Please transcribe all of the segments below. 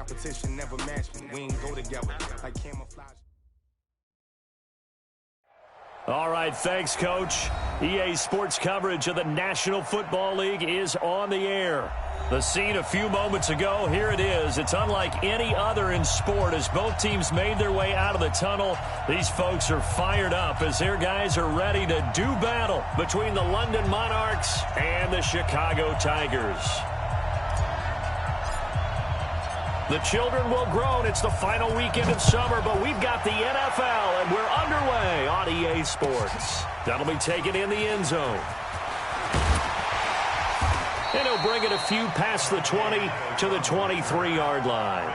Competition never match me. We ain't go together like camouflage. All right, thanks, Coach. EA Sports coverage of the National Football League is on the air. The scene a few moments ago, here it is. It's unlike any other in sport as both teams made their way out of the tunnel. These folks are fired up as their guys are ready to do battle between the London Monarchs and the Chicago Tigers. The children will groan. It's the final weekend of summer, but we've got the NFL, and we're underway on EA Sports. That'll be taken in the end zone. And he'll bring it a few past the 20 to the 23-yard line.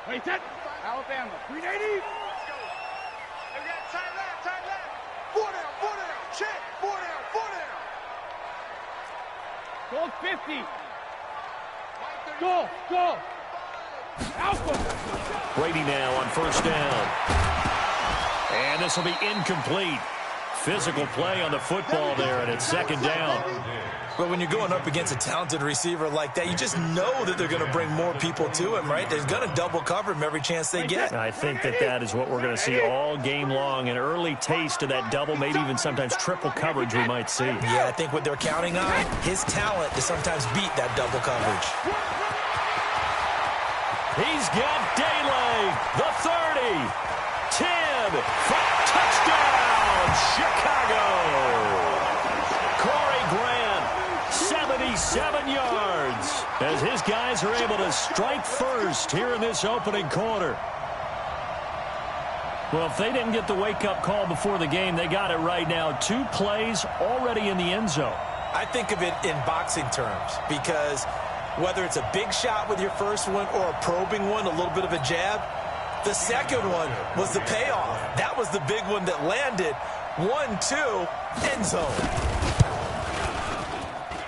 Wait, that Alabama, 380. We got tight left. 4 down, check, 4 down. Go 50. Go. Alpha. Brady now on first down. And this will be incomplete. Physical play on the football there, and it's second down. But when you're going up against a talented receiver like that, you just know that they're going to bring more people to him, right? They're going to double cover him every chance they get. I think that is what we're going to see all game long, an early taste of that double, maybe even sometimes triple coverage we might see. Yeah, I think what they're counting on, his talent to sometimes beat that double coverage. He's got Daly, the 30, 10, touchdown, Chicago. Corey Grant, 77 yards, as his guys are able to strike first here in this opening quarter. Well, if they didn't get the wake-up call before the game, they got it right now. 2 plays already in the end zone. I think of it in boxing terms because whether it's a big shot with your first one or a probing one, a little bit of a jab, the second one was the payoff. That was the big one that landed. 1-2, end zone.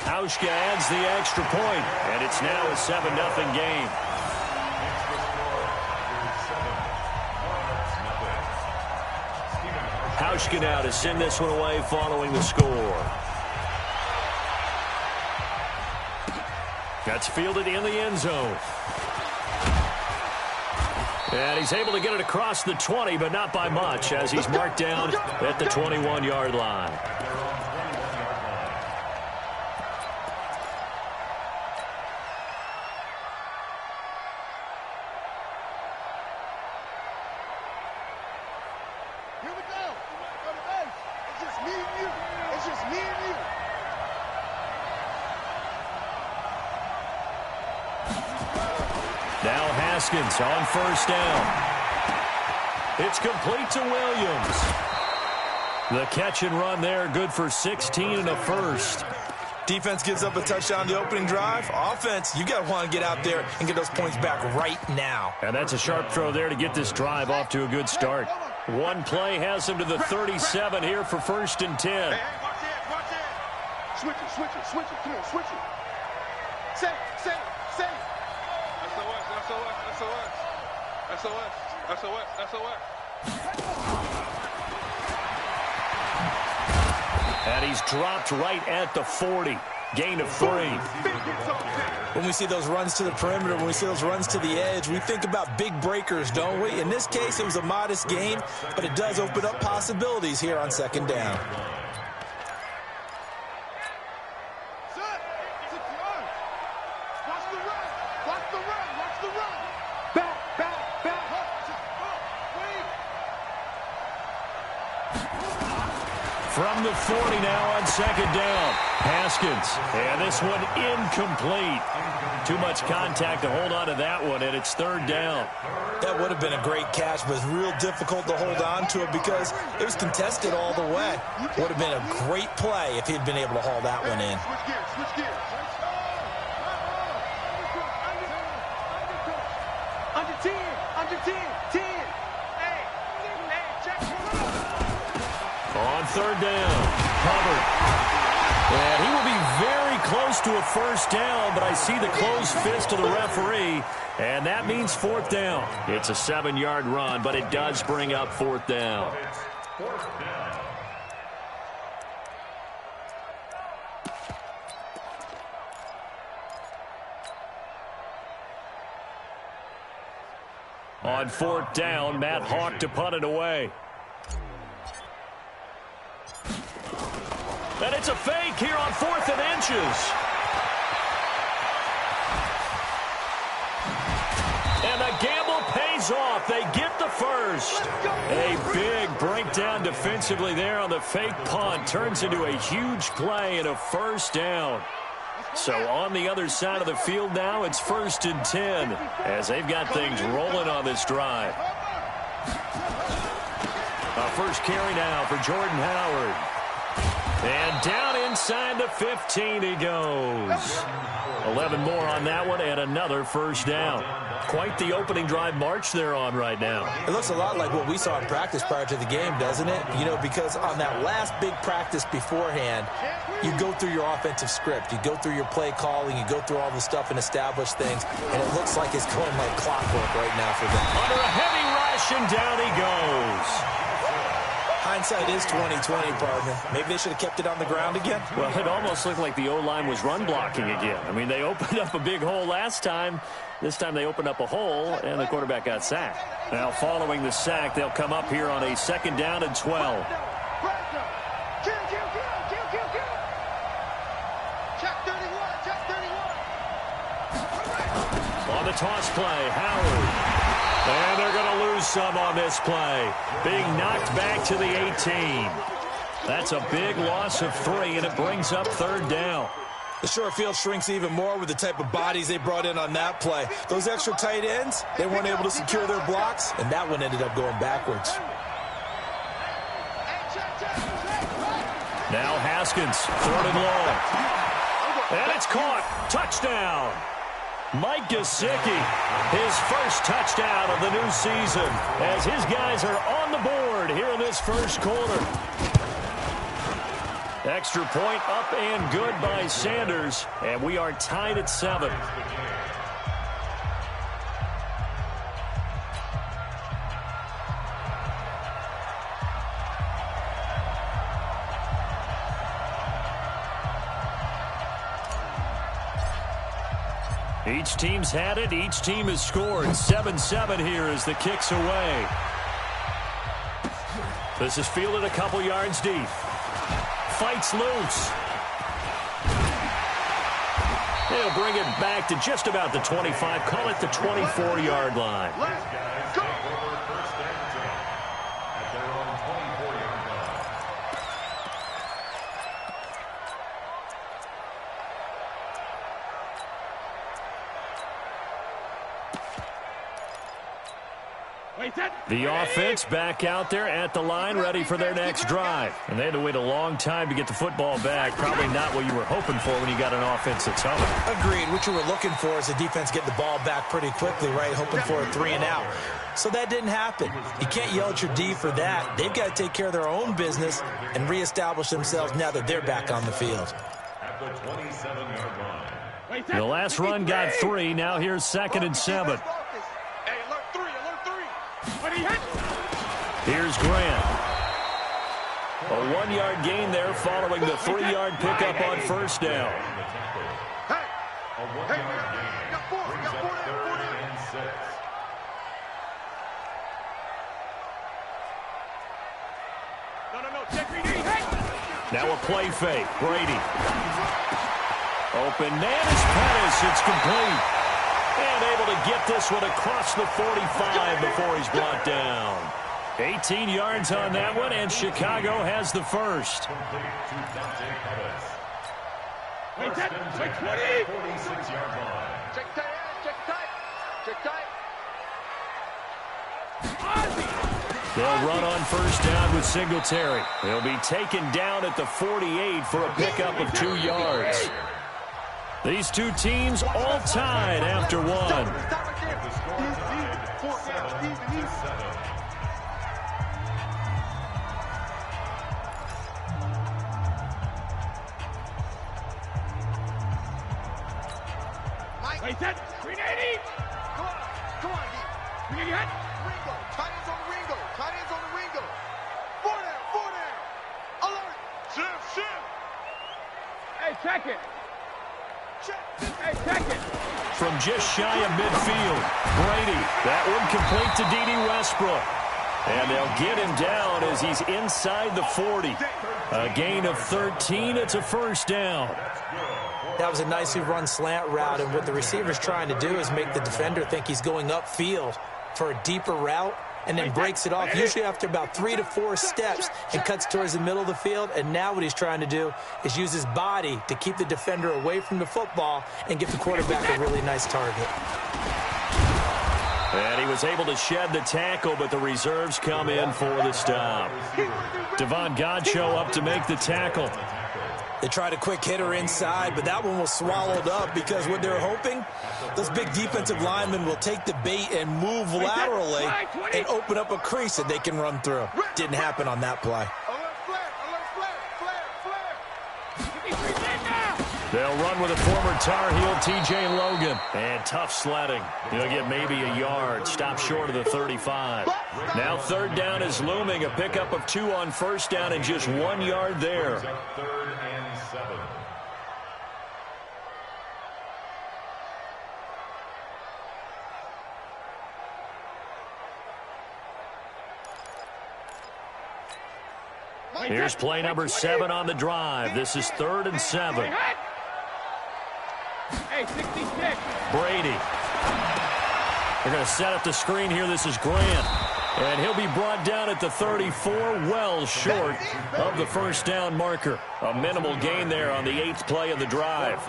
Hauschka adds the extra point, and it's now a 7-0 game. Hauschka now to send this one away following the score. That's fielded in the end zone. And he's able to get it across the 20, but not by much, as he's marked down at the 21-yard line. Here we go. It's just me and you. It's just me and you. Now Haskins on first down. It's complete to Williams. The catch and run there, good for 16 and a first. Defense gives up a touchdown the opening drive. Offense, you got to want to get out there and get those points back right now. And that's a sharp throw there to get this drive off to a good start. One play has him to the 37 here for first and 10. Hey, watch it. Switch it. Come on, switch it. Say it. And he's dropped right at the 40. Gain of 3. When we see those runs to the perimeter, when we see those runs to the edge, we think about big breakers, don't we? In this case, it was a modest gain, but it does open up possibilities here on second down. From the 40 now on second down. Haskins. And this one incomplete. Too much contact to hold on to that one, and it's third down. That would have been a great catch, but it's real difficult to hold on to it because it was contested all the way. Would have been a great play if he'd been able to haul that one in. Switch gears. Under 10. Hey, check. On third down, Hubbard. And he will be very close to a first down, but I see the closed fist of the referee, and that means fourth down. It's a 7-yard run, but it does bring up fourth down. On fourth down, Matt Hawk to punt it away. And it's a fake here on 4th and inches. And the gamble pays off. They get the first. A big breakdown defensively there on the fake punt. Turns into a huge play and a first down. So on the other side of the field now, it's 1st and 10 as they've got things rolling on this drive. A first carry now for Jordan Howard. And down inside the 15 he goes. 11 more on that one and another first down. Quite the opening drive march they're on right now. It looks a lot like what we saw in practice prior to the game, doesn't it? You know, because on that last big practice beforehand, you go through your offensive script. You go through your play calling. You go through all the stuff and establish things. And it looks like it's going like clockwork right now for them. Under a heavy rush, and down he goes. Hindsight is 20/20, partner. Maybe they should have kept it on the ground again. Well, it almost looked like the O-line was run blocking again. I mean, they opened up a big hole last time. This time they opened up a hole, and the quarterback got sacked. Now, following the sack, they'll come up here on a 2nd down and 12. On the toss play, Howard. And they're going to lose some on this play. Being knocked back to the 18. That's a big loss of 3, and it brings up 3rd down. The short field shrinks even more with the type of bodies they brought in on that play. Those extra tight ends, they weren't able to secure their blocks, and that one ended up going backwards. Now Haskins, 3rd and long. And it's caught. Touchdown. Mike Gesicki, his first touchdown of the new season, as his guys are on the board here in this first quarter. Extra point up and good by Sanders, and we are tied at 7. Each team's had it. Each team has scored. 7-7 here as the kick's away. This is fielded a couple yards deep. Fights loose. They'll bring it back to just about the 25. Call it the 24-yard line. Let's go. The offense back out there at the line, ready for their next drive. And they had to wait a long time to get the football back. Probably not what you were hoping for when you got an offense that's humming. Agreed. What you were looking for is the defense getting the ball back pretty quickly, right? Hoping for a 3 and out. So that didn't happen. You can't yell at your D for that. They've got to take care of their own business and reestablish themselves now that they're back on the field. At the 27-yard line. The last run got 3. Now here's 2nd and 7. Hey, alert 3, alert 3. Here's Grant. A 1-yard gain there following the 3-yard pickup on first down. Hey, A 1-yard gain brings up 3rd and 6. no, check me, hey. Now a play fake. Brady. Open man is Pettis. It's complete. And able to get this one across the 45 before he's brought down. 18 yards on that one, and Chicago has the first. Complete to Dante Pettis. Wait, First and 10 at the 46-yard line. Check tight, check tight, check tight. They'll run on first down with Singletary. He'll be taken down at the 48 for a pickup of 2 yards. These two teams all tied after one. Hey, set. Green 80. Come on, D. Green 80 hot. Ringo. Tight ends on the Ringo. Tight ends on the Ringo. Four down. Alert. Shift. Hey, check it. Hey, check it. From just shy of midfield, Brady. That one complete to D.D. Westbrook. And they'll get him down as he's inside the 40. A gain of 13. It's a first down. That was a nicely run slant route, and what the receiver's trying to do is make the defender think he's going upfield for a deeper route, and then breaks it off, usually after about 3 to 4 steps, and cuts towards the middle of the field. And now what he's trying to do is use his body to keep the defender away from the football and give the quarterback a really nice target. And he was able to shed the tackle, but the reserves come in for the stop. Devon Godchaux up to make the tackle. They tried a quick hitter inside, but that one was swallowed up because what they're hoping, those big defensive linemen will take the bait and move laterally and open up a crease that they can run through. Didn't happen on that play. They'll run with a former Tar Heel, T.J. Logan. And tough sledding. He'll get maybe a yard. Stop short of the 35. Now third down is looming. A pickup of 2 on first down and just 1 yard there. 3rd and 7. Here's play number 7 on the drive. This is 3rd and 7. Hey, 66. Brady. They're going to set up the screen here. This is Grant. And he'll be brought down at the 34, well short of the first down marker. A minimal gain there on the 8th play of the drive.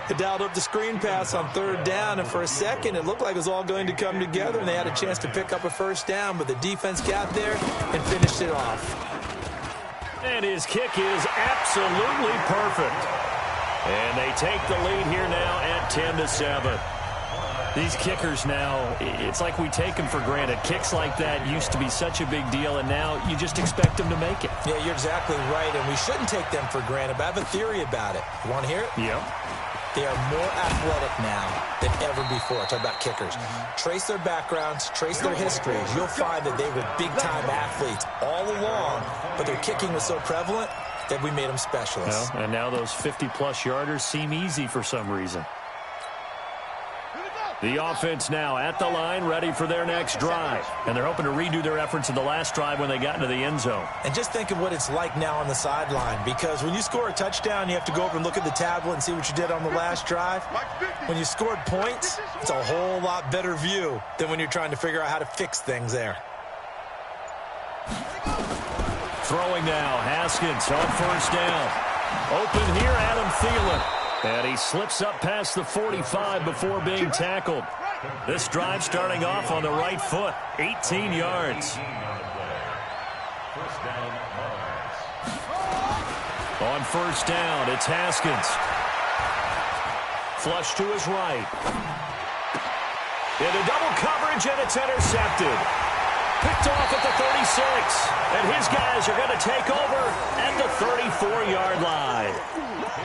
They dialed up the screen pass on 3rd down, and for a second it looked like it was all going to come together, and they had a chance to pick up a first down, but the defense got there and finished it off. And his kick is absolutely perfect. And they take the lead here now at 10-7. These kickers now, it's like we take them for granted. Kicks like that used to be such a big deal, and now you just expect them to make it. Yeah, you're exactly right, and we shouldn't take them for granted, but I have a theory about it. You want to hear it? Yeah. They are more athletic now than ever before. Talk about kickers. Trace their backgrounds, trace their histories. You'll find that they were big-time athletes all along, but their kicking was so prevalent that we made them specialists. Well, and now those 50-plus yarders seem easy for some reason. The offense now at the line, ready for their next drive. And they're hoping to redo their efforts in the last drive when they got into the end zone. And just think of what it's like now on the sideline, because when you score a touchdown, you have to go over and look at the tablet and see what you did on the last drive. When you scored points, it's a whole lot better view than when you're trying to figure out how to fix things there. Throwing now, Haskins on first down. Open here, Adam Thielen. And he slips up past the 45 before being tackled. This drive starting off on the right foot, 18 yards. On first down, it's Haskins. Flush to his right. Into double coverage, and it's intercepted. Picked off at the 36. And his guys are going to take over at the 34-yard line.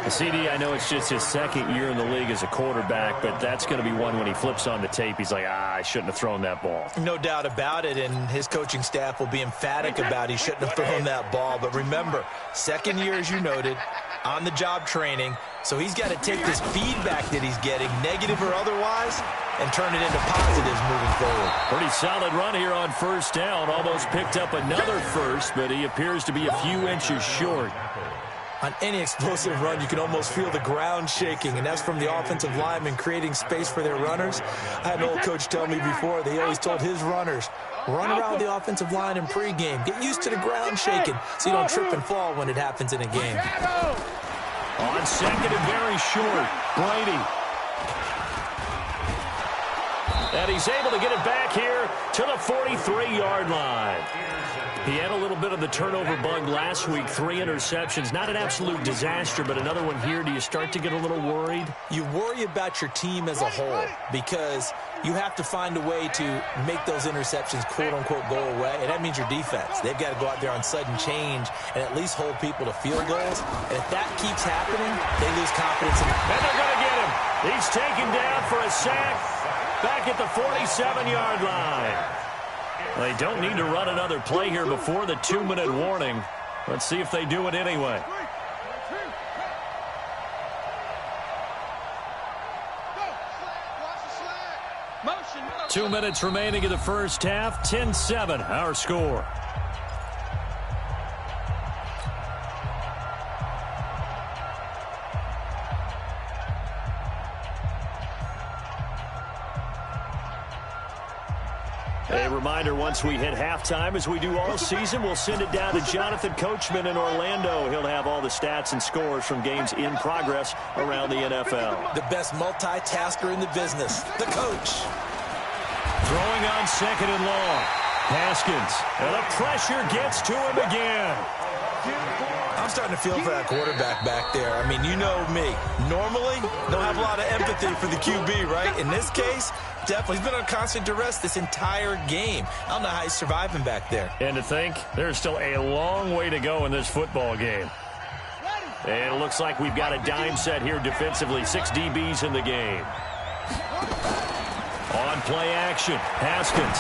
CD, I know it's just his second year in the league as a quarterback, but that's going to be one when he flips on the tape. He's like, I shouldn't have thrown that ball. No doubt about it, and his coaching staff will be emphatic about he shouldn't have thrown that ball. But remember, second year, as you noted, on-the-job training, so he's got to take this feedback that he's getting, negative or otherwise, and turn it into positives moving forward. Pretty solid run here on first down. Almost picked up another first, but he appears to be a few inches short. On any explosive run, you can almost feel the ground shaking, and that's from the offensive linemen creating space for their runners. I had an old coach tell me before, they always told his runners, run around the offensive line in pregame. Get used to the ground shaking so you don't trip and fall when it happens in a game. On second and very short, Brady. And he's able to get it back here to the 43-yard line. He had a little bit of the turnover bug last week, 3 interceptions. Not an absolute disaster, but another one here. Do you start to get a little worried? You worry about your team as a whole because you have to find a way to make those interceptions, quote-unquote, go away, and that means your defense. They've got to go out there on sudden change and at least hold people to field goals, and if that keeps happening, they lose confidence. And they're going to get him. He's taken down for a sack back at the 47-yard line. They don't need to run another play here before the 2-minute warning. Let's see if they do it anyway. 2 minutes remaining in the first half. 10-7, our score. A reminder, once we hit halftime, as we do all season, we'll send it down to Jonathan Coachman in Orlando. He'll have all the stats and scores from games in progress around the NFL. The best multitasker in the business, the coach. Throwing on 2nd and long. Haskins, and the pressure gets to him again. I'm starting to feel for that quarterback back there. I mean, you know me. Normally, don't have a lot of empathy for the QB, right? In this case, definitely. He's been on constant duress this entire game. I don't know how he's surviving back there. And to think, there's still a long way to go in this football game. And it looks like we've got a dime set here defensively. 6 DBs in the game. On play action, Haskins.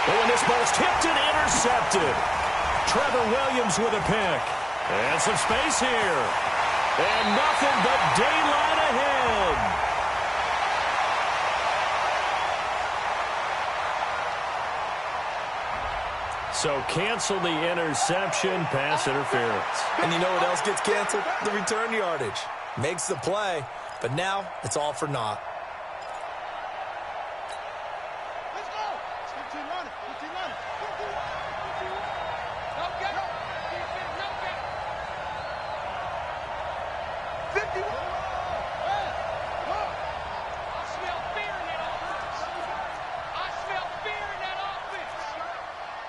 Oh, and this ball's tipped and intercepted. Trevor Williams with a pick. And some space here. And nothing but daylight ahead. So cancel the interception, pass interference. And you know what else gets canceled? The return yardage. Makes the play, but now it's all for naught. Let's go. Let's continue running. Continue running. No get. No get. 51. I smell fear in that offense. I smell fear in that offense.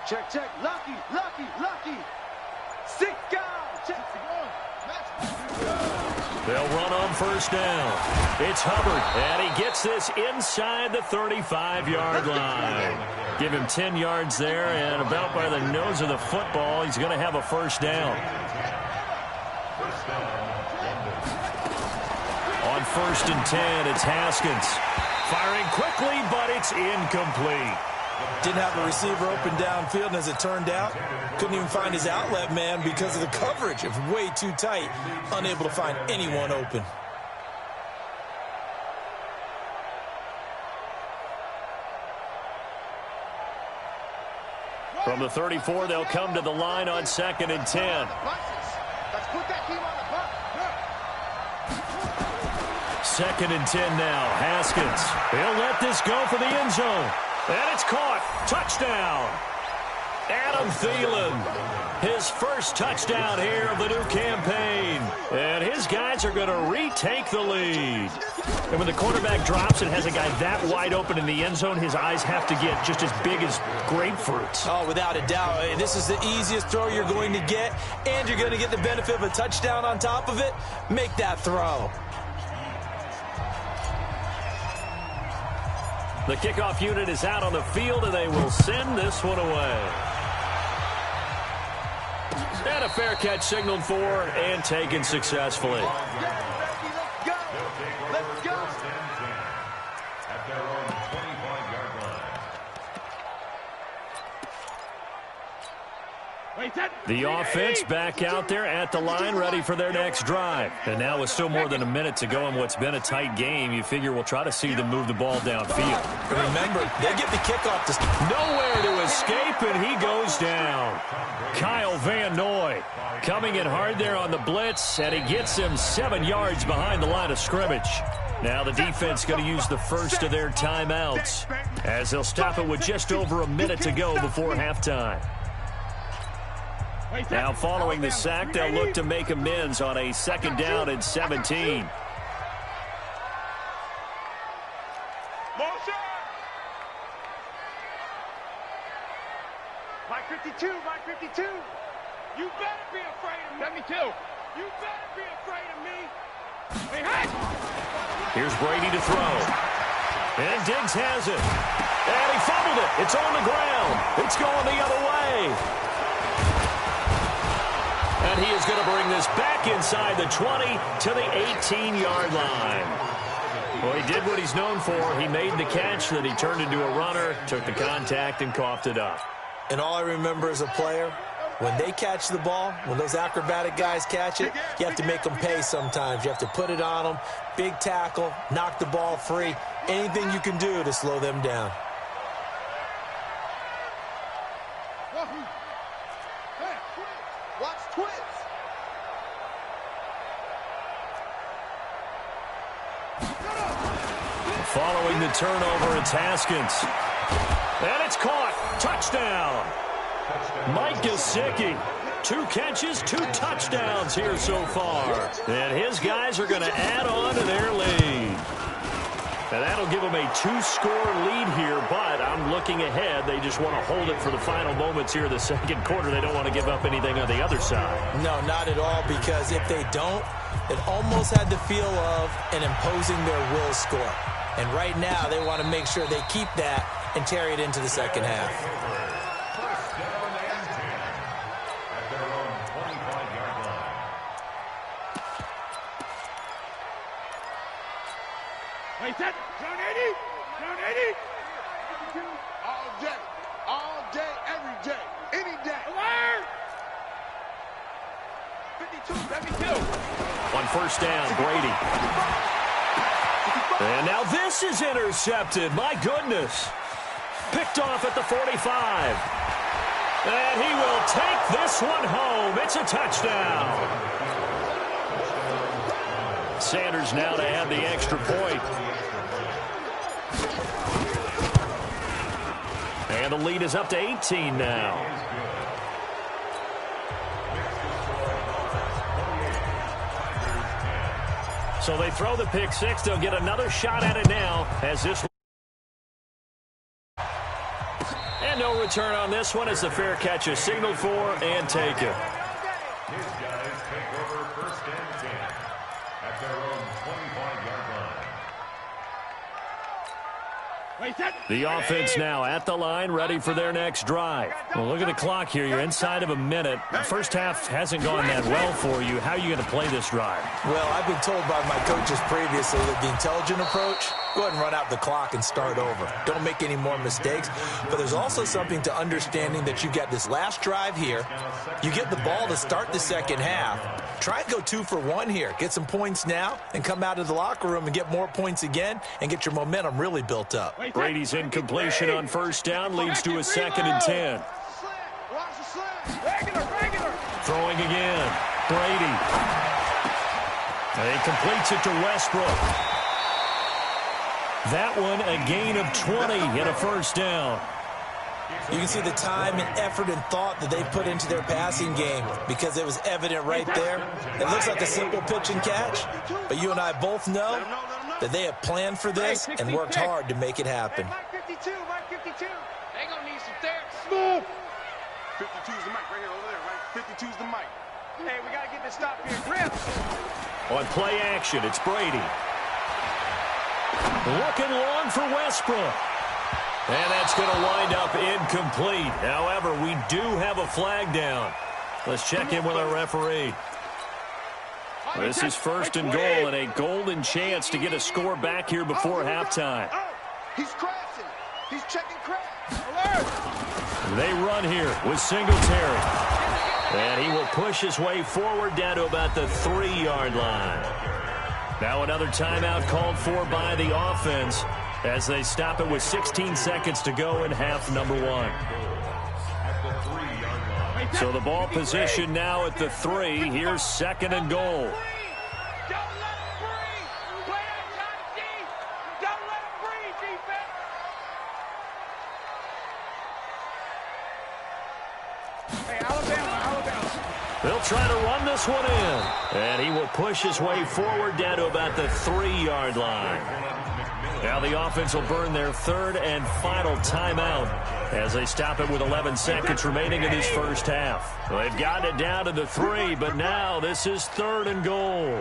Check, check. Lucky, lucky, lucky. 6 guys. Check. They'll run on first down. It's Hubbard, and he gets this inside the 35-yard line. Give him 10 yards there, and about by the nose of the football, he's going to have a first down. On 1st and 10, it's Haskins. Firing quickly, but it's incomplete. Didn't have a receiver open downfield, and as it turned out, couldn't even find his outlet man because of the coverage. It was way too tight, unable to find anyone open. From the 34, they'll come to the line on 2nd and 10. Let's put that team on the bus. 2nd and 10 now. Haskins. He'll let this go for the end zone. And it's caught. Touchdown. Adam Thielen. His first touchdown here of the new campaign. And his guys are going to retake the lead. And when the quarterback drops and has a guy that wide open in the end zone, his eyes have to get just as big as grapefruits. Oh, without a doubt. This is the easiest throw you're going to get, and you're going to get the benefit of a touchdown on top of it. Make that throw. The kickoff unit is out on the field, and they will send this one away. And a fair catch signaled for and taken successfully. Let's go. Let's go. At their own 25-yard line. The offense back out there at the line, ready for their next drive. And now with still more than a minute to go in what's been a tight game, you figure we'll try to see them move the ball downfield. Remember, they get the kickoff to nowhere to escape, and he goes down. Kyle Van Noy coming in hard there on the blitz, and he gets him 7 yards behind the line of scrimmage. Now the defense going to use the first of their timeouts, as they'll stop it with just over a minute to go before halftime. Now following the sack, they'll look to make amends on a 2nd down and 17. Mike 52, Mike 52. You better be afraid of me. 72. You better be afraid of me. Hey. Here's Brady to throw. And Diggs has it. And he fumbled it. It's on the ground. It's going the other way. And he is going to bring this back back inside the 20 to the 18-yard line. Well, he did what he's known for. He made the catch, then he turned into a runner, took the contact, and coughed it up. And all I remember as a player, when they catch the ball, when those acrobatic guys catch it, you have to make them pay sometimes. You have to put it on them, big tackle, knock the ball free, anything you can do to slow them down. Watch twins. Following the turnover, it's Haskins. And it's caught. Touchdown. Mike Gesicki. 2 catches, 2 touchdowns here so far. And his guys are going to add on to their lead. And that'll give them a 2-score lead here, but I'm looking ahead. They just want to hold it for the final moments here in the second quarter. They don't want to give up anything on the other side. No, not at all, because if they don't, it almost had the feel of an imposing their will score. And right now, they want to make sure they keep that and carry it into the second half. First down and 10 at their own 25-yard line. Wait, that. Zone 80. Zone 80. All day, every day, any day. Alert! 52, 72. On first down, Brady. And now this is intercepted. My goodness. Picked off at the 45. And he will take this one home. It's a touchdown. Sanders now to add the extra point. And the lead is up to 18 now. So they throw the pick six. They'll get another shot at it now as this. And no return on this one as the fair catch is signaled for and taken. His guys take over first and 10 at their own 25-yard line. The offense now at the line, ready for their next drive. Well, look at the clock here. You're inside of a minute. The first half hasn't gone that well for you. How are you going to play this drive? Well, I've been told by my coaches previously that the intelligent approach, go ahead and run out the clock and start over. Don't make any more mistakes. But there's also something to understanding that you've got this last drive here. You get the ball to start the second half. Try and go 2 for 1 here. Get some points now and come out of the locker room and get more points again and get your momentum really built up. Brady's incompletion on first down leads to a 2nd and 10. Throwing again. Brady. And he completes it to Westbrook. That one a gain of 20 and a first down. You can see the time and effort and thought that they put into their passing game because it was evident right there. It looks like a simple pitch and catch, but you and I both know that they have planned for this and worked hard to make it happen. Mike 52, Mike 52. They gonna need some therapy. Smooth. 52's the mic right here over there, right? 52's the mic. Hey, we gotta get this stop here. Grip. On play action, it's Brady. Looking long for Westbrook. And that's going to wind up incomplete. However, we do have a flag down. Let's check in with our referee. This is 1st and goal and a golden chance to get a score back here before halftime. He's crashing. He's checking crash. Alert. They run here with Singletary. And he will push his way forward down to about the 3-yard line. Now another timeout called for by the offense as they stop it with 16 seconds to go in half number 1. So the ball position now at the 3. Here's 2nd and goal. They'll try to run this one in. And he will push his way forward down to about the 3-yard line. Now the offense will burn their 3rd and final timeout as they stop it with 11 seconds remaining in this first half. Well, they've gotten it down to the 3, but now this is 3rd and goal.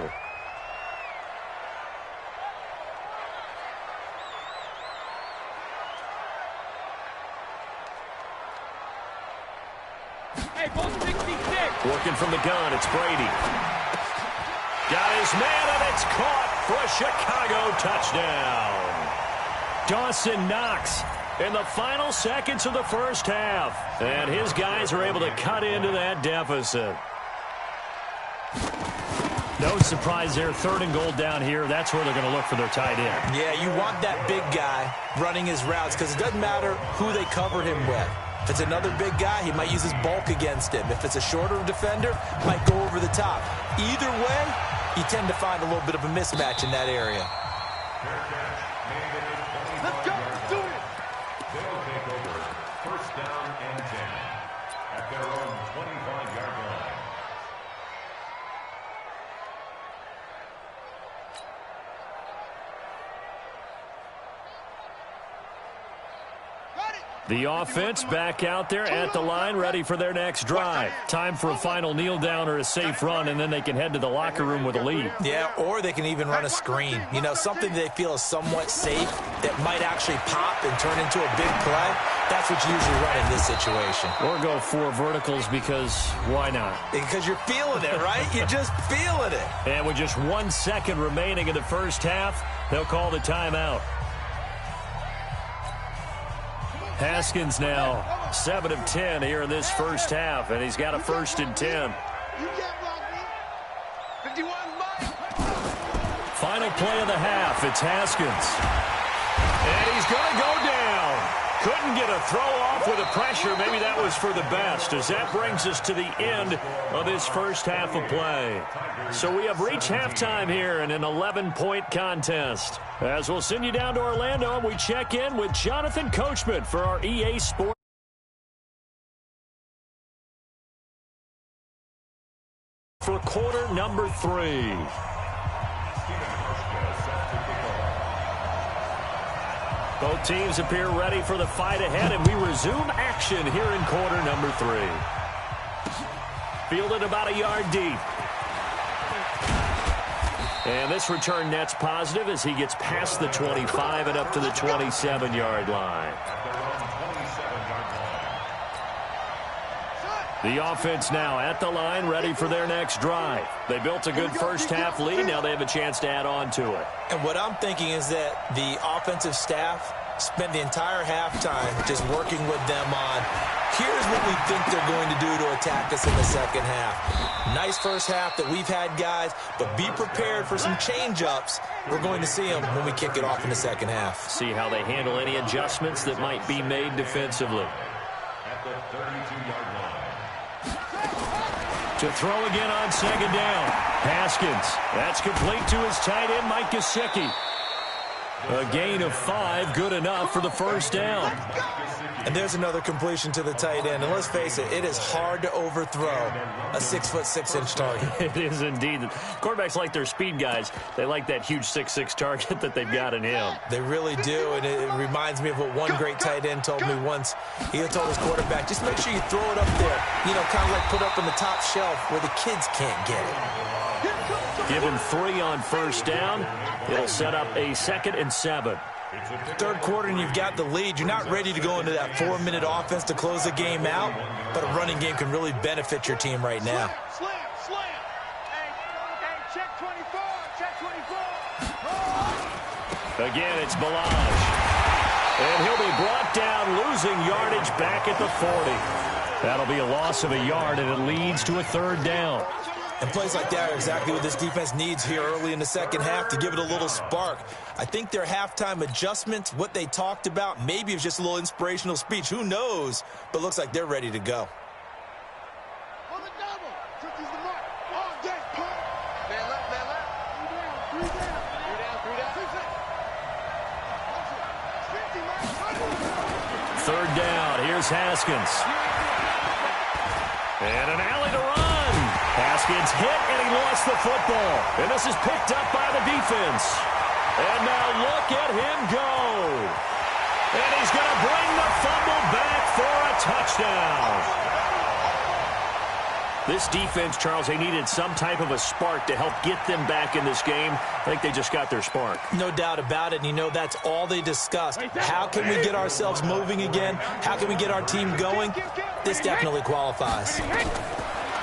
Hey, ball 66. Working from the gun, it's Brady. Got his man, and it's caught for a Chicago touchdown. Dawson Knox in the final seconds of the first half. And his guys are able to cut into that deficit. No surprise there. 3rd and goal down here. That's where they're going to look for their tight end. Yeah, you want that big guy running his routes because it doesn't matter who they cover him with. If it's another big guy, he might use his bulk against him. If it's a shorter defender, might go over the top. Either way, you tend to find a little bit of a mismatch in that area. Let's go. Let's do it. They'll take over 1st down and 10 at their own 25-yard line. The offense back out there at the line, ready for their next drive. Time for a final kneel down or a safe run, and then they can head to the locker room with a lead. Yeah, or they can even run a screen. You know, something they feel is somewhat safe that might actually pop and turn into a big play. That's what you usually run in this situation. Or go 4 verticals because why not? Because you're feeling it, right? You're just feeling it. And with just 1 second remaining in the first half, they'll call the timeout. Haskins now 7 of 10 here in this first half, and he's got a 1st and 10. Final play of the half. It's Haskins. And he's going to go down. Couldn't get a throw off with the pressure. Maybe that was for the best, as that brings us to the end of this first half of play. So we have reached halftime here in an 11-point contest. As we'll send you down to Orlando, and we check in with Jonathan Coachman for our EA Sports. For quarter number 3. Both teams appear ready for the fight ahead, and we resume action here in quarter number 3. Fielded about a yard deep. And this return net's positive as he gets past the 25 and up to the 27-yard line. The offense now at the line, ready for their next drive. They built a good first half lead. Now they have a chance to add on to it. And what I'm thinking is that the offensive staff spent the entire halftime just working with them on, here's what we think they're going to do to attack us in the second half. Nice first half that we've had, guys, but be prepared for some change-ups. We're going to see them when we kick it off in the second half. See how they handle any adjustments that might be made defensively. At the 32-yard line. To throw again on 2nd down. Haskins. That's complete to his tight end, Mike Gesicki. A gain of 5, good enough for the first down. And there's another completion to the tight end. And let's face it, it is hard to overthrow a 6'6" target. It is indeed. Quarterbacks like their speed guys. They like that huge 6'6" target that they've got in him. They really do, and it reminds me of what one great tight end told me once. He told his quarterback, just make sure you throw it up there, you know, kind of like put up in the top shelf where the kids can't get it. Given 3 on first down, it'll set up a 2nd and 7. Third quarter and you've got the lead. You're not ready to go into that 4-minute offense to close the game out, but a running game can really benefit your team right now. Slam. Hey, check 24. Again, it's Balaj. And he'll be brought down, losing yardage back at the 40. That'll be a loss of a yard, and it leads to a 3rd down. And plays like that are exactly what this defense needs here early in the second half to give it a little spark. I think their halftime adjustments, what they talked about, maybe it's just a little inspirational speech. Who knows? But looks like they're ready to go. On the double. Took the mark. All day, pull. Man left. 3 down. 3rd down. Here's Haskins. And an alley to run. Haskins hit, and he lost the football. And this is picked up by the defense. And now look at him go. And he's going to bring the fumble back for a touchdown. This defense, Charles, they needed some type of a spark to help get them back in this game. I think they just got their spark. No doubt about it, and you know that's all they discussed. How can we get ourselves moving again? How can we get our team going? This definitely qualifies.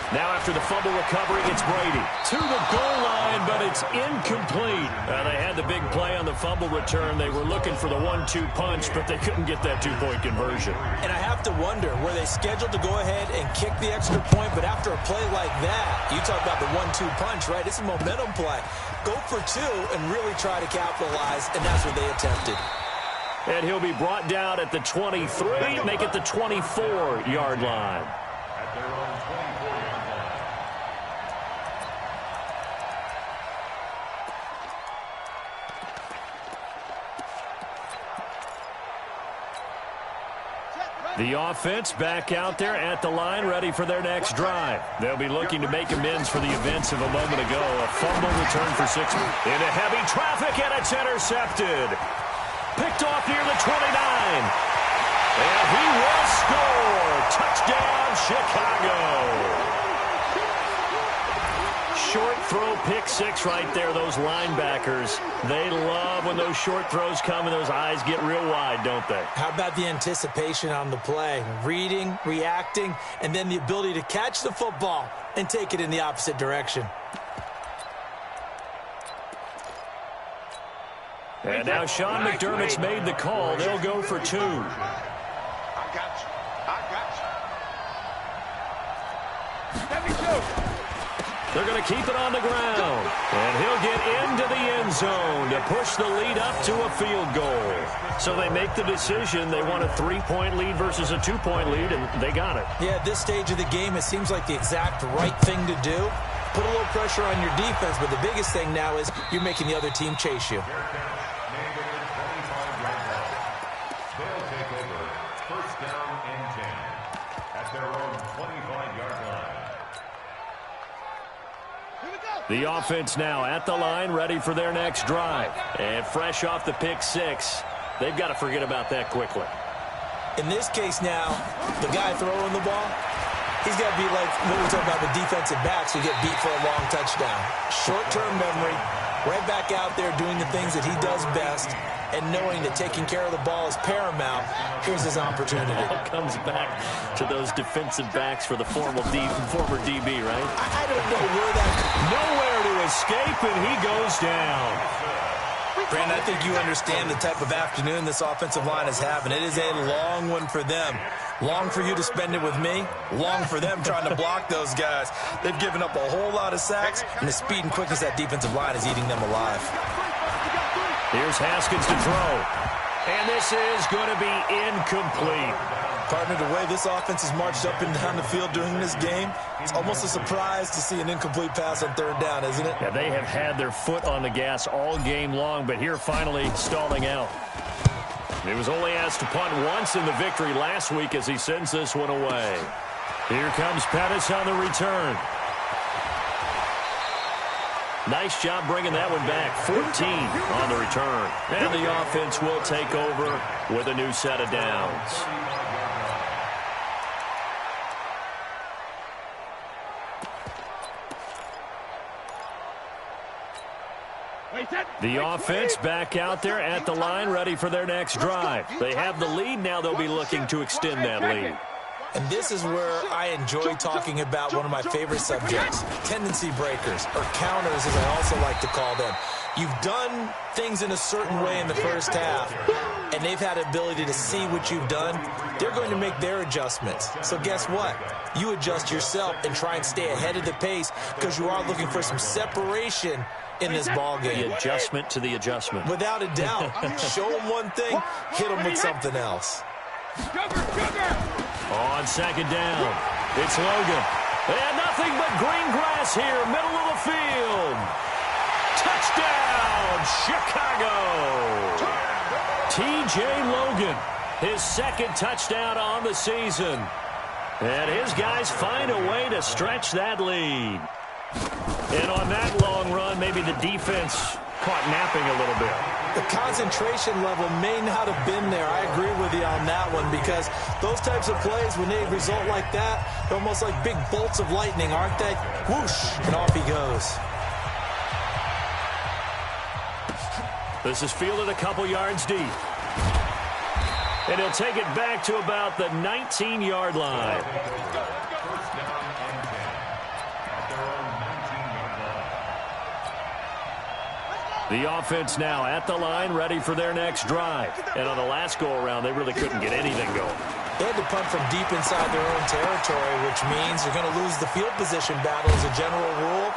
Now after the fumble recovery, it's Brady. To the goal line, but it's incomplete. They had the big play on the fumble return. They were looking for the 1-2 punch, but they couldn't get that two-point conversion. And I have to wonder, were they scheduled to go ahead and kick the extra point, but after a play like that, you talk about the 1-2 punch, right? It's a momentum play. Go for two and really try to capitalize, and that's what they attempted. And he'll be brought down at the 23, make it the 24-yard line. At their own 24-yard line. The offense back out there at the line, ready for their next drive. They'll be looking to make amends for the events of a moment ago. A fumble return for 6 into heavy traffic, and it's intercepted. Picked off near the 29. And he will score. Touchdown, Chicago. Short throw, pick six right there. Those linebackers, they love when those short throws come and those eyes get real wide, don't they? How about the anticipation on the play? Reading, reacting, and then the ability to catch the football and take it in the opposite direction. And now Sean McDermott's made the call. They'll go for two. I got you. Let me go. They're going to keep it on the ground. And he'll get into the end zone to push the lead up to a field goal. So they make the decision. They want a 3-point lead versus a 2-point lead, and they got it. Yeah, at this stage of the game, it seems like the exact right thing to do. Put a little pressure on your defense, but the biggest thing now is you're making the other team chase you. They'll take over first down and 10 at their own 25-yard line. The offense now at the line, ready for their next drive. And fresh off the pick six, they've got to forget about that quickly. In this case now, the guy throwing the ball, he's got to be like what we're talking about with defensive backs who get beat for a long touchdown. Short-term memory, right back out there doing the things that he does best, and knowing that taking care of the ball is paramount. Here's his opportunity. It all comes back to those defensive backs for the former DB, right? I don't know where that... Nowhere to escape, and he goes down. Brandon, I think you understand the type of afternoon this offensive line is having. It is a long one for them. Long for you to spend it with me. Long for them trying to block those guys. They've given up a whole lot of sacks, and the speed and quickness that defensive line is eating them alive. Here's Haskins to throw. And this is going to be incomplete. Partner, the way this offense has marched up and down the field during this game, it's almost a surprise to see an incomplete pass on third down, isn't it? Yeah, they have had their foot on the gas all game long, but here finally stalling out. He was only asked to punt once in the victory last week as he sends this one away. Here comes Pettis on the return. Nice job bringing that one back. 14 on the return. And the offense will take over with a new set of downs. The offense back out there at the line, ready for their next drive. They have the lead. Now they'll be looking to extend that lead. And this is where I enjoy talking about one of my favorite subjects, tendency breakers, or counters as I also like to call them. You've done things in a certain way in the first half, and they've had the ability to see what you've done. They're going to make their adjustments. So guess what? You adjust yourself and try and stay ahead of the pace because you are looking for some separation in this ball game. The adjustment to the adjustment. Without a doubt. Show them one thing, hit them with something else. On second down, it's Logan. And nothing but green grass here, middle of the field. Touchdown, Chicago. T.J. Logan, his second touchdown on the season. And his guys find a way to stretch that lead. And on that long run, maybe the defense caught napping a little bit. The concentration level may not have been there. I agree with you on that one because those types of plays, when they result like that, they're almost like big bolts of lightning, aren't they? Whoosh, and off he goes. This is fielded a couple yards deep. And he'll take it back to about the 19-yard line. First down and 10 The offense now at the line, ready for their next drive. And on the last go-around, they really couldn't get anything going. They had to punt from deep inside their own territory, which means they're going to lose the field position battle as a general rule.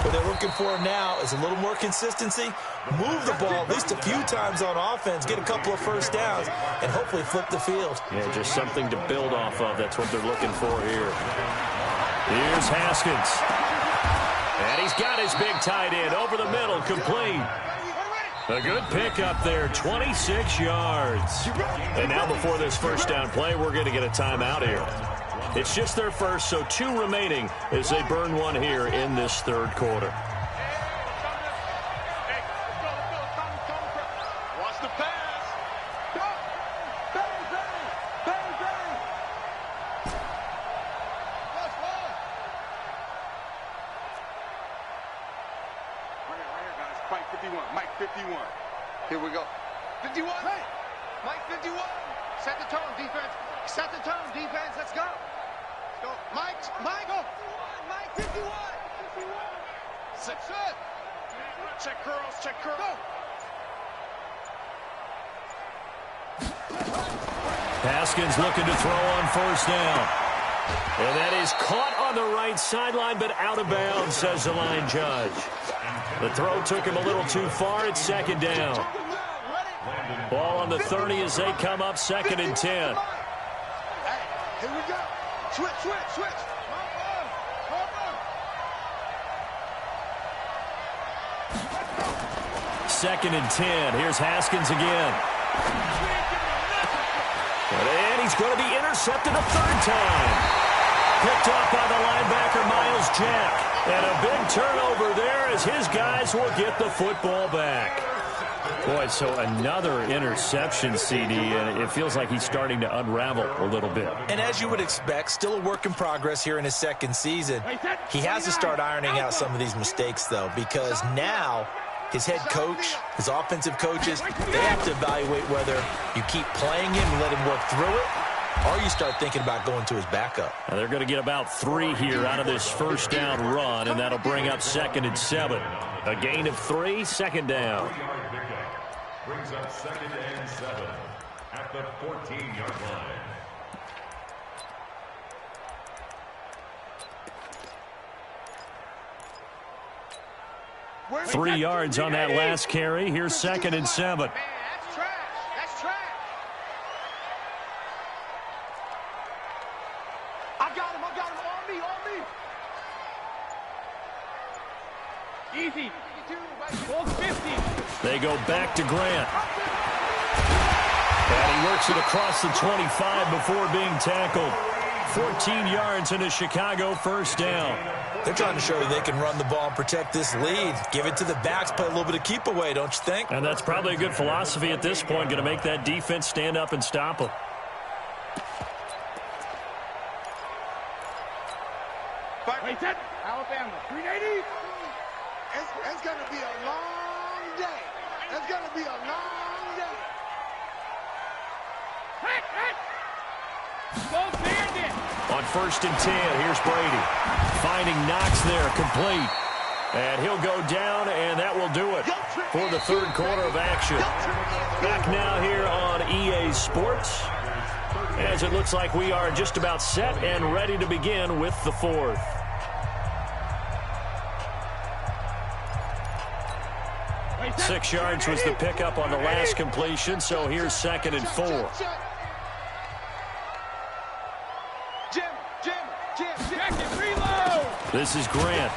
What they're looking for now is a little more consistency, move the ball at least a few times on offense, get a couple of first downs, and hopefully flip the field. Yeah, just something to build off of. That's what they're looking for here. Here's Haskins. And he's got his big tight end over the middle, complete. A good pickup there, 26 yards. And now before this first down play, we're going to get a timeout here. It's just their first, so 2 remaining as they burn one here in this third quarter. Watch the pass. Go. Bang, bang. Bang, bang. Watch, watch. Right here, guys. Mike 51. Mike 51. Here we go. 51. Hey. Mike 51. Set the tone, defense. Set the tone, defense. Let's go. Go. Mike, go. Mike 51. 51. Set. Check curls, check curls. Go. Haskins looking to throw on first down. And that is caught on the right sideline, but out of bounds, says the line judge. The throw took him a little too far. It's second down. Ball on the 30 as they come up, 2nd and 10. Hey, here we go. Switch. 2nd and 10. Here's Haskins again. And he's going to be intercepted a third time. Picked off by the linebacker, Miles Jack. And a big turnover there as his guys will get the football back. Boy, so another interception, CD, and it feels like he's starting to unravel a little bit. And as you would expect, still a work in progress here in his second season. He has to start ironing out some of these mistakes, though, because now his head coach, his offensive coaches, they have to evaluate whether you keep playing him and let him work through it, or you start thinking about going to his backup. Now they're going to get about 3 here out of this first down run, and that'll bring up 2nd and 7. A gain of 3, 2nd down. Brings up 2nd and 7 at the 14-yard line. 3 yards on that last carry. Here's 2nd and 7. Man, that's trash. That's trash. I got him. On me. Easy. Ball 50. They go back to Grant. And he works it across the 25 before being tackled. 14 yards and a Chicago first down. They're trying to show you they can run the ball and protect this lead. Give it to the backs, play a little bit of keep away, don't you think? And that's probably a good philosophy at this point, going to make that defense stand up and stop them. Alabama, 380. It's going to be a long day. It's going to be a long day. On 1st and 10, here's Brady. Finding Knox there, complete. And he'll go down, and that will do it for the third quarter of action. Back now here on EA Sports, as it looks like we are just about set and ready to begin with the fourth. Six yards was the pickup on the last completion, so here's 2nd and 4. This is Grant.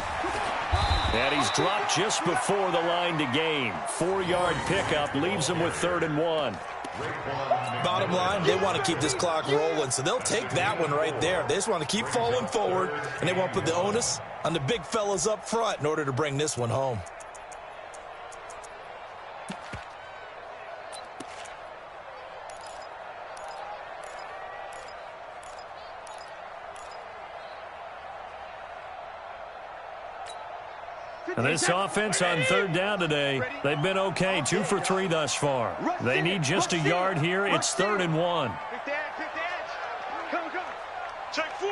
And he's dropped just before the line to gain. 4-yard pickup leaves him with 3rd and 1. Bottom line, they want to keep this clock rolling, so they'll take that one right there. They just want to keep falling forward, and they want to put the onus on the big fellas up front in order to bring this one home. And this offense on 3rd down today, they've been okay, 2 for 3 thus far. They need just a yard here. It's 3rd and 1. Pick the edge. Come. Check 4.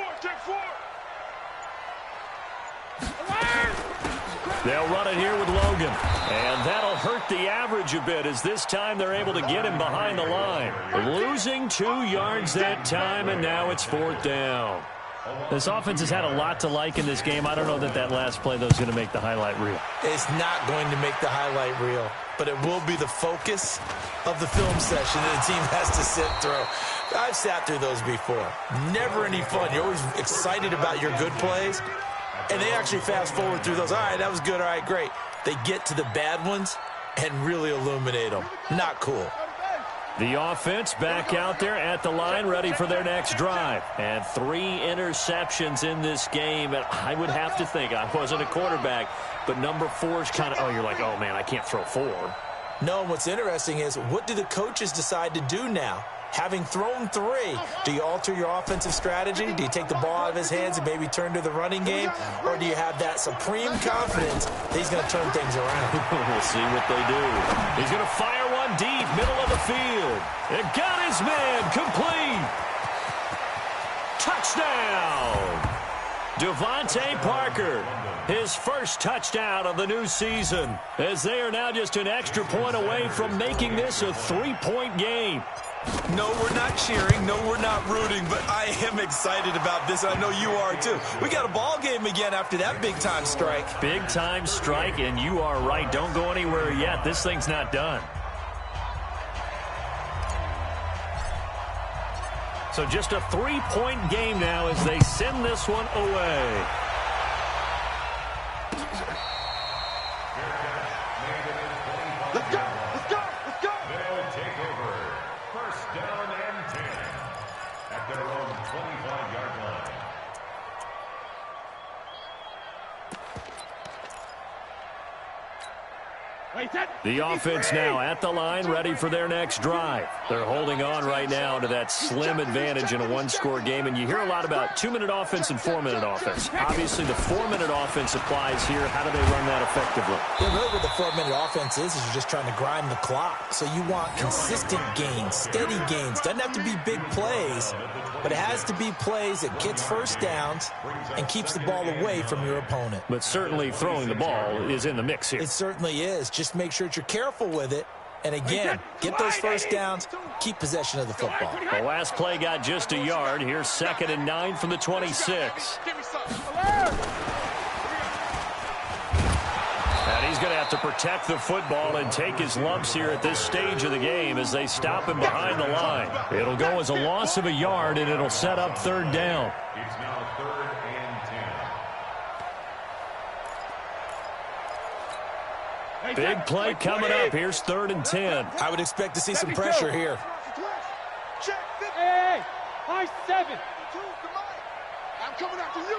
They'll run it here with Logan. And that'll hurt the average a bit as this time they're able to get him behind the line. Losing 2 yards that time, and now it's 4th down. This offense has had a lot to like in this game. I don't know that that last play, though, is going to make the highlight reel. It's not going to make the highlight reel, but it will be the focus of the film session that the team has to sit through. I've sat through those before. Never any fun. You're always excited about your good plays, and they actually fast forward through those. All right, that was good. All right, great. They get to the bad ones and really illuminate them. Not cool. The offense back out there at the line, ready for their next drive. And 3 interceptions in this game. And I would have to think, I wasn't a quarterback, but number 4 is kind of, oh, you're like, oh, man, I can't throw 4. No, what's interesting is, what do the coaches decide to do now? Having thrown 3, do you alter your offensive strategy? Do you take the ball out of his hands and maybe turn to the running game? Or do you have that supreme confidence that he's going to turn things around? We'll see what they do. He's going to fire one deep, middle of the field. It got his man, complete. Touchdown. Devontae Parker, his first touchdown of the new season, as they are now just an extra point away from making this a 3-point game. No, we're not cheering. No, we're not rooting, but I am excited about this, and I know you are too. We got a ball game again after that big-time strike. Big-time strike, and you are right. Don't go anywhere yet. This thing's not done. So just a 3-point game now as they send this one away. Let's go! Let's go! Let's go! They'll take over. First down and 10 at their own 25-yard line. The offense now at the line, ready for their next drive. They're holding on right now to that slim advantage in a 1-score game, and you hear a lot about 2-minute offense and 4-minute offense. Obviously, the 4-minute offense applies here. How do they run that effectively? Yeah, really what the 4-minute offense is you're just trying to grind the clock. So you want consistent gains, steady gains. Doesn't have to be big plays, but it has to be plays that gets first downs and keeps the ball away from your opponent. But certainly throwing the ball is in the mix here. It certainly is. Just make sure that you're careful with it. And again, get those first downs, keep possession of the football. The last play got just a yard. Here's 2nd and 9 from the 26. And he's going to have to protect the football and take his lumps here at this stage of the game as they stop him behind the line. It'll go as a loss of a yard, and it'll set up 3rd down. It's now 3rd and 10. Big play coming up. Here's 3rd and 10. I would expect to see some pressure here. Hey, high 7. I'm coming after you.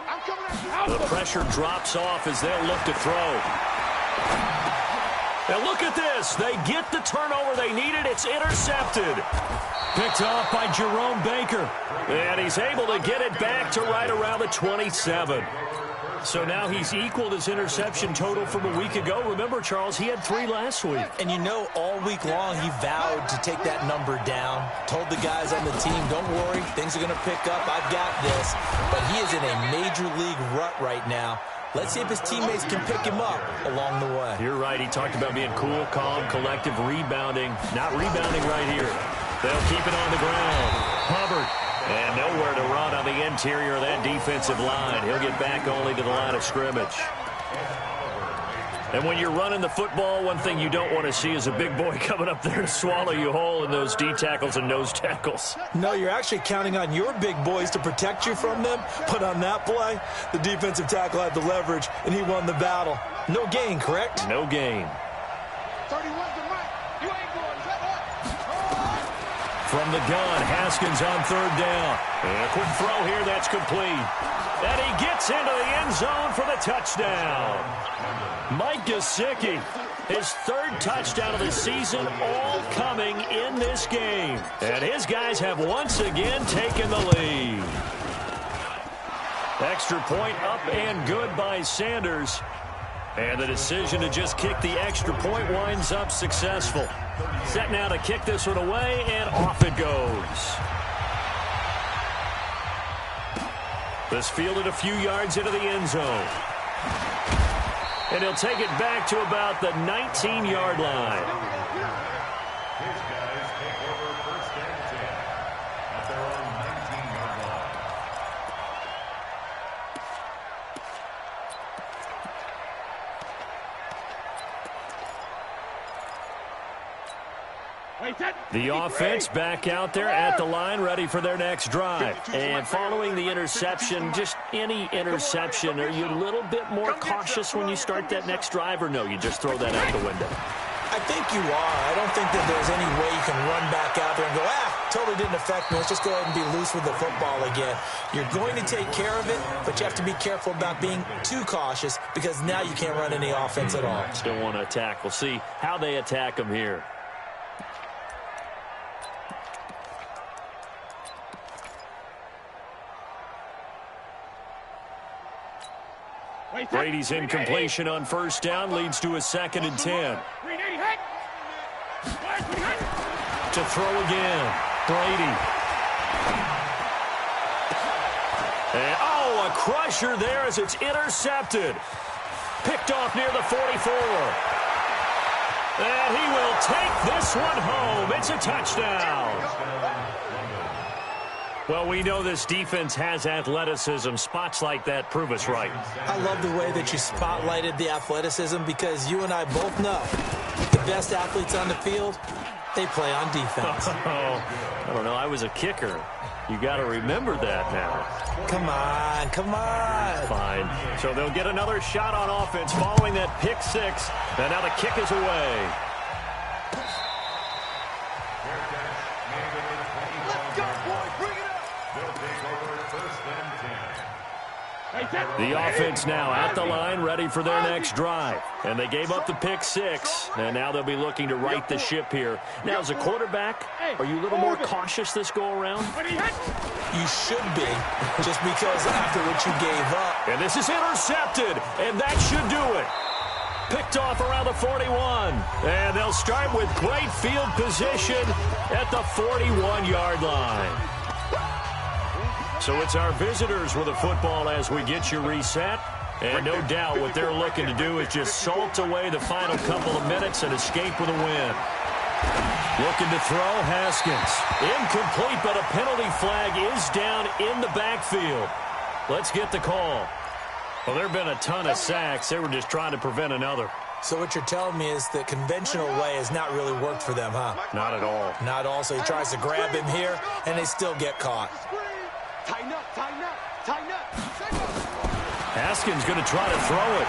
I'm coming after you. The pressure drops off as they'll look to throw. And look at this. They get the turnover they needed. It's intercepted. Picked off by Jerome Baker. And he's able to get it back to right around the 27. So now he's equaled his interception total from a week ago. Remember, Charles, he had 3 last week. And you know, all week long, he vowed to take that number down. Told the guys on the team, don't worry, things are going to pick up. I've got this. But he is in a major league rut right now. Let's see if his teammates can pick him up along the way. You're right. He talked about being cool, calm, collective, rebounding. Not rebounding right here. They'll keep it on the ground. Hubbard. And nowhere to run on the interior of that defensive line. He'll get back only to the line of scrimmage. And when you're running the football, one thing you don't want to see is a big boy coming up there to swallow you whole in those D tackles and nose tackles. No, you're actually counting on your big boys to protect you from them. But on that play, the defensive tackle had the leverage, and he won the battle. No gain, correct? No gain. 31 to Mike. You ain't going. From the gun, Haskins on 3rd down. And a quick throw here, that's complete. And he gets into the end zone for the touchdown. Mike Gesicki, his 3rd touchdown of the season, all coming in this game. And his guys have once again taken the lead. Extra point up and good by Sanders. And the decision to just kick the extra point winds up successful. Set now to kick this one away, and off it goes. This fielded a few yards into the end zone. And he'll take it back to about the 19-yard line. His guys take over first and 10 at their own 19-yard line. The offense back out there at the line, ready for their next drive. And following the interception, just any interception, are you a little bit more cautious when you start that next drive, or no, you just throw that out the window? I think you are. I don't think that there's any way you can run back out there and go, totally didn't affect me. Let's just go ahead and be loose with the football again. You're going to take care of it, but you have to be careful about being too cautious because now you can't run any offense at all. Still want to attack. We'll see how they attack them here. Brady's incompletion on first down leads to a 2nd and 10. To throw again, Brady. And, a crusher there as it's intercepted. Picked off near the 44. And he will take this one home. It's a touchdown. Well, we know this defense has athleticism. Spots like that prove us right. I love the way that you spotlighted the athleticism because you and I both know the best athletes on the field, they play on defense. I don't know. I was a kicker. You got to remember that now. Come on, come on. Fine. So they'll get another shot on offense following that pick six. And now the kick is away. The offense now at the line, ready for their next drive. And they gave up the pick six, and now they'll be looking to right the ship here. Now, as a quarterback, are you a little more cautious this go-around? You should be, just because after what you gave up. And this is intercepted, and that should do it. Picked off around the 41. And they'll start with great field position at the 41-yard line. So it's our visitors with the football as we get you reset. And no doubt what they're looking to do is just salt away the final couple of minutes and escape with a win. Looking to throw, Haskins. Incomplete, but a penalty flag is down in the backfield. Let's get the call. Well, there have been a ton of sacks. They were just trying to prevent another. So what you're telling me is the conventional way has not really worked for them, huh? Not at all. Not all. So he tries to grab him here, and they still get caught. Tighten up, tighten up, tighten up. Haskins going to try to throw it.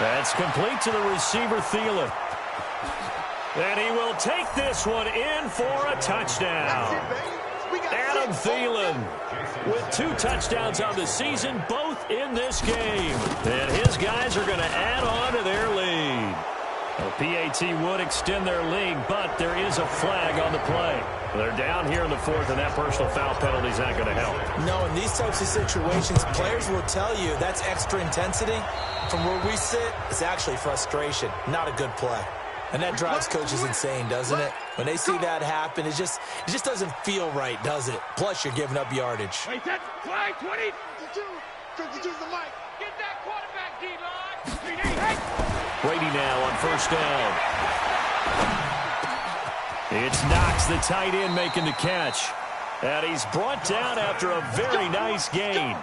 That's complete to the receiver, Thielen. And he will take this one in for a touchdown. Adam Thielen with 2 touchdowns on the season, both in this game. And his guys are going to add on to their lead. The PAT would extend their lead, but there is a flag on the play. They're down here in the 4th, and that personal foul penalty is not going to help. No, in these types of situations, players will tell you that's extra intensity. From where we sit, it's actually frustration, not a good play. And that drives coaches insane, doesn't it? When they see that happen, it just doesn't feel right, does it? Plus, you're giving up yardage. Wait, that's flag 20. 52's the mic. Get that quarterback, D-line. Brady now on first down. It's Knox, the tight end, making the catch. And he's brought down after a very nice gain.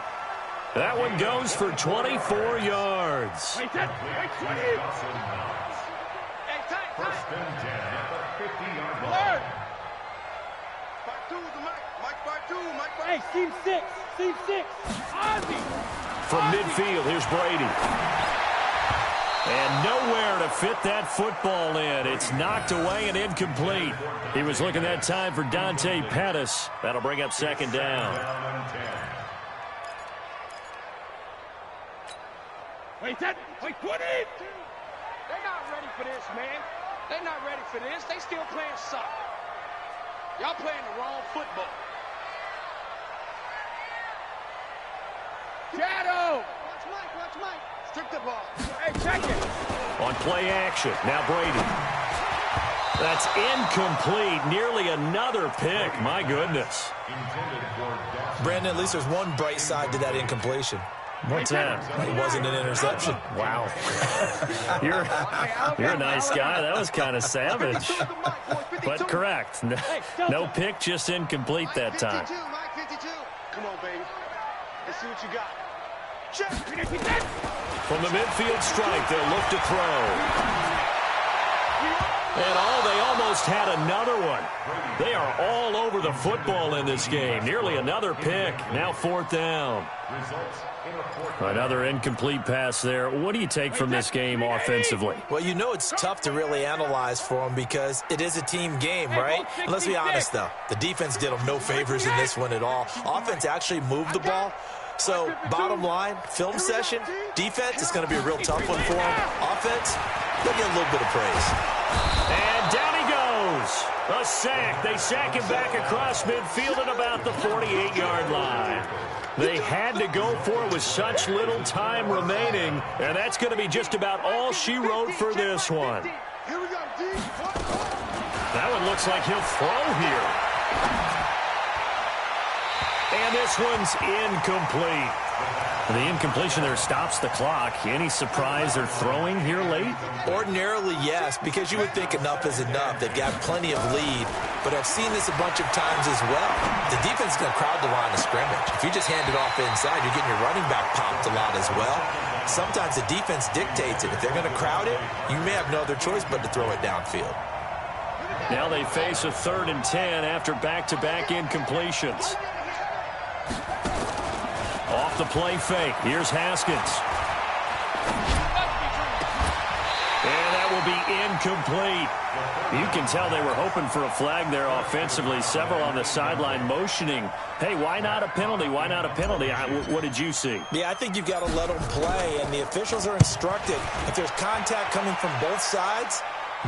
That one goes for 24 yards. Wait, 20. First and 10 at the 50-yard line. Hey, Team 6. Team 6. Ozzy. From midfield, here's Brady. And nowhere to fit that football in. It's knocked away and incomplete. He was looking that time for Dante Pettis. That'll bring up 2nd down. Wait, 20. They're not ready for this, man. They're not ready for this. They still playing soccer. Y'all playing the wrong football. Shadow! Watch Mike. Strip the ball. Hey, check it. On play action, now Brady. That's incomplete. Nearly another pick. My goodness. Brandon, at least there's one bright side to that incompletion. What's that? It wasn't an interception. Wow. You're a nice guy. That was kind of savage. But correct. No pick, just incomplete that time. Mike 52. Come on, baby. Let's see what you got. Check. From the midfield strike, they'll look to throw. And they almost had another one. They are all over the football in this game. Nearly another pick. Now 4th down. Another incomplete pass there. What do you take from this game offensively? Well, you know it's tough to really analyze for them because it is a team game, right? And let's be honest, though. The defense did them no favors in this one at all. Offense actually moved the ball. So, bottom line, film session, defense is going to be a real tough one for them. Offense, they'll get a little bit of praise. And down he goes. A sack. They sack him back across midfield at about the 48-yard line. They had to go for it with such little time remaining, and that's going to be just about all she wrote for this one. That one looks like he'll throw here. And this one's incomplete. The incompletion there stops the clock. Any surprise they're throwing here late? Ordinarily, yes, because you would think enough is enough. They've got plenty of lead, but I've seen this a bunch of times as well. The defense is going to crowd the line of scrimmage. If you just hand it off inside, you're getting your running back popped a lot as well. Sometimes the defense dictates it. If they're going to crowd it, you may have no other choice but to throw it downfield. Now they face a 3rd and 10 after back-to-back incompletions. Off the play fake. Here's Haskins. And that will be incomplete. You can tell they were hoping for a flag there offensively. Several on the sideline motioning, hey, why not a penalty? Why not a penalty? What did you see? Yeah, I think you've got to let them play, and the officials are instructed. If there's contact coming from both sides,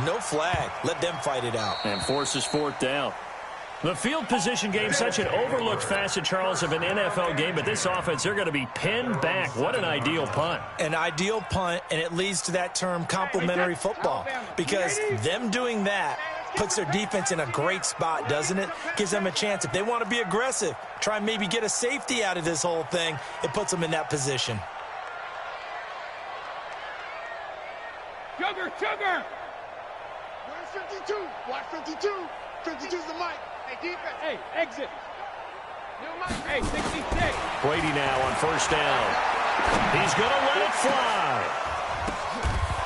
no flag. Let them fight it out. And forces 4th down. The field position game, such an overlooked facet, Charles, of an NFL game, but this offense, they're going to be pinned back. What an ideal punt. An ideal punt, and it leads to that term complementary football, because them doing that puts their defense in a great spot, doesn't it? Gives them a chance. If they want to be aggressive, try and maybe get a safety out of this whole thing, it puts them in that position. Sugar! Where's 52? Watch 52. 52's the mic. Hey, defense. Hey, exit. Hey, 66. Brady now on 1st down. He's going to let it fly.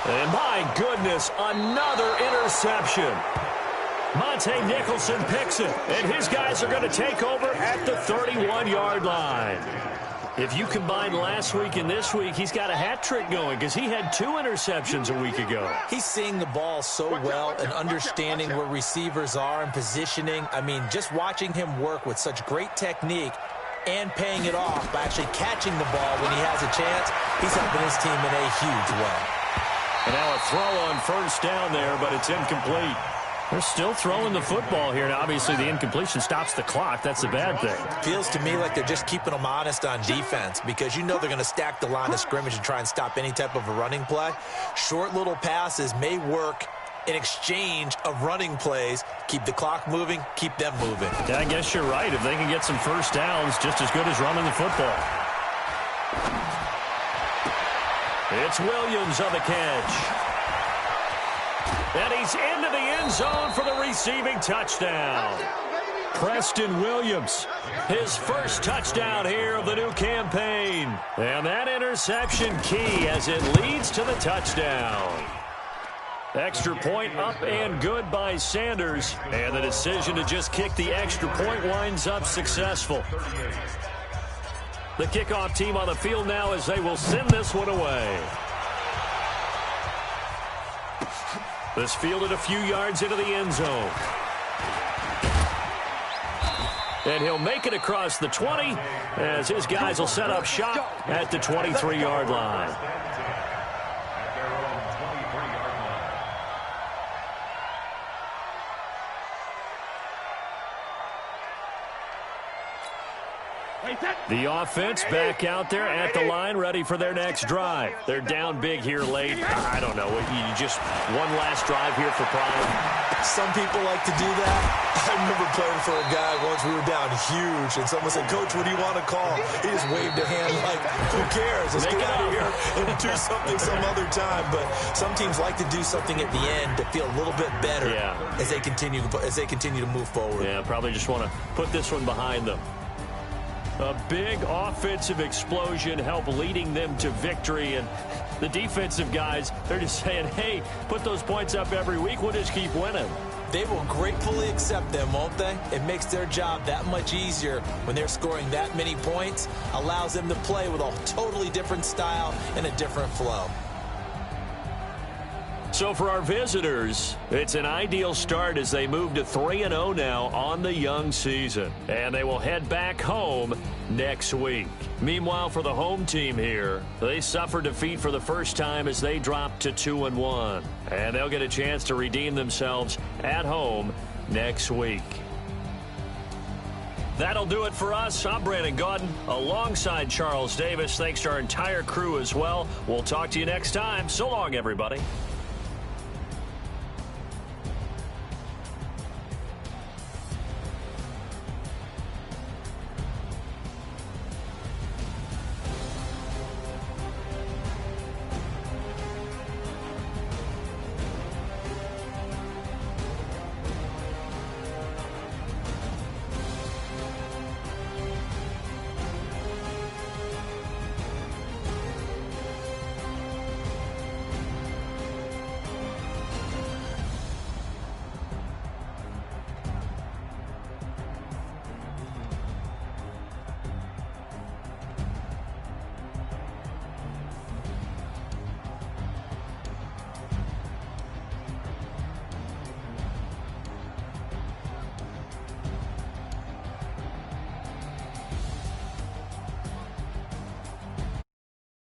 And my goodness, another interception. Monte Nicholson picks it, and his guys are going to take over at the 31-yard line. If you combine last week and this week, he's got a hat trick going because he had 2 interceptions a week ago. He's seeing the ball so well and understanding where receivers are and positioning. I mean, just watching him work with such great technique and paying it off by actually catching the ball when he has a chance, he's helping his team in a huge way. And now a throw on 1st down there, but it's incomplete. They're still throwing the football here. Now, obviously, the incompletion stops the clock. That's a bad thing. Feels to me like they're just keeping them honest on defense because you know they're going to stack the line of scrimmage and try and stop any type of a running play. Short little passes may work in exchange of running plays. Keep the clock moving, keep them moving. Yeah, I guess you're right. If they can get some 1st downs, just as good as running the football. It's Williams on the catch. And he's into the end zone for the receiving touchdown. Preston Williams, his 1st touchdown here of the new campaign. And that interception key as it leads to the touchdown. Extra point up and good by Sanders. And the decision to just kick the extra point winds up successful. The kickoff team on the field now as they will send this one away. This fielded a few yards into the end zone. And he'll make it across the 20 as his guys will set up shop at the 23-yard line. The offense back out there at the line, ready for their next drive. They're down big here late. I don't know. You just one last drive here for pride. Some people like to do that. I remember playing for a guy once. We were down huge, and someone said, "Coach, what do you want to call?" He just waved a hand like, "Who cares? Let's get out of here and do something some other time." But some teams like to do something at the end to feel a little bit better as they continue to move forward. Yeah, probably just want to put this one behind them. A big offensive explosion helped leading them to victory, and the defensive guys, they're just saying, hey, put those points up every week, we'll just keep winning. They will gratefully accept them, won't they? It makes their job that much easier when they're scoring that many points, allows them to play with a totally different style and a different flow. So for our visitors, it's an ideal start as they move to 3-0 now on the young season. And they will head back home next week. Meanwhile, for the home team here, they suffered defeat for the first time as they dropped to 2-1. And they'll get a chance to redeem themselves at home next week. That'll do it for us. I'm Brandon Gaudin alongside Charles Davis. Thanks to our entire crew as well. We'll talk to you next time. So long, everybody.